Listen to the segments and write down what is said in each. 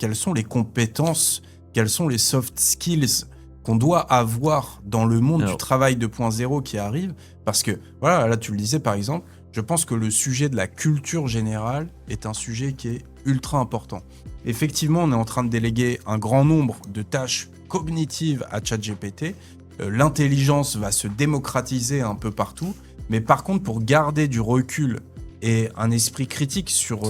quelles sont les compétences, quels sont les soft skills qu'on doit avoir dans le monde du travail 2.0 qui arrive. Parce que, voilà, là tu le disais par exemple, je pense que le sujet de la culture générale est un sujet qui est ultra important. Effectivement, on est en train de déléguer un grand nombre de tâches cognitives à ChatGPT. L'intelligence va se démocratiser un peu partout. Mais par contre, pour garder du recul et un esprit critique sur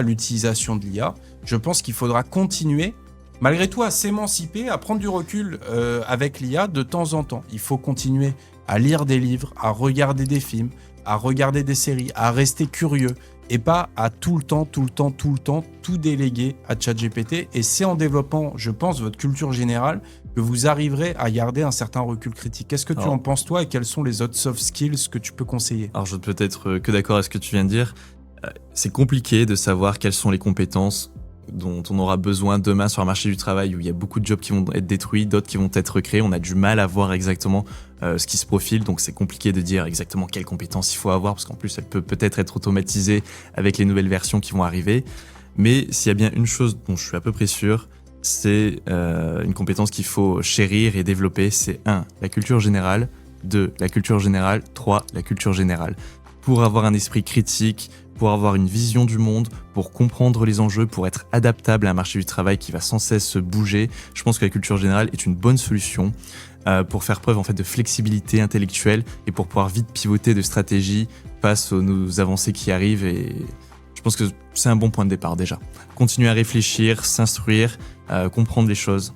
l'utilisation de l'IA, je pense qu'il faudra continuer, malgré tout, à s'émanciper, à prendre du recul avec l'IA de temps en temps. Il faut continuer à lire des livres, à regarder des films, à regarder des séries, à rester curieux et pas à tout le temps, tout déléguer à ChatGPT. Et c'est en développant, je pense, votre culture générale que vous arriverez à garder un certain recul critique. Qu'est-ce que tu en penses, toi, et quels sont les autres soft skills que tu peux conseiller ? Alors, je ne peux être que d'accord avec ce que tu viens de dire. C'est compliqué de savoir quelles sont les compétences dont on aura besoin demain sur un marché du travail où il y a beaucoup de jobs qui vont être détruits, d'autres qui vont être créés. On a du mal à voir exactement ce qui se profile, donc c'est compliqué de dire exactement quelles compétences il faut avoir, parce qu'en plus, elle peut peut-être être automatisée avec les nouvelles versions qui vont arriver. Mais s'il y a bien une chose dont je suis à peu près sûr, c'est une compétence qu'il faut chérir et développer. C'est 1. La culture générale. 2. La culture générale. 3. La culture générale. Pour avoir un esprit critique, pour avoir une vision du monde, pour comprendre les enjeux, pour être adaptable à un marché du travail qui va sans cesse bouger, je pense que la culture générale est une bonne solution pour faire preuve en fait de flexibilité intellectuelle et pour pouvoir vite pivoter de stratégie face aux avancées qui arrivent. Et je pense que c'est un bon point de départ déjà. Continuer à réfléchir, s'instruire, comprendre les choses.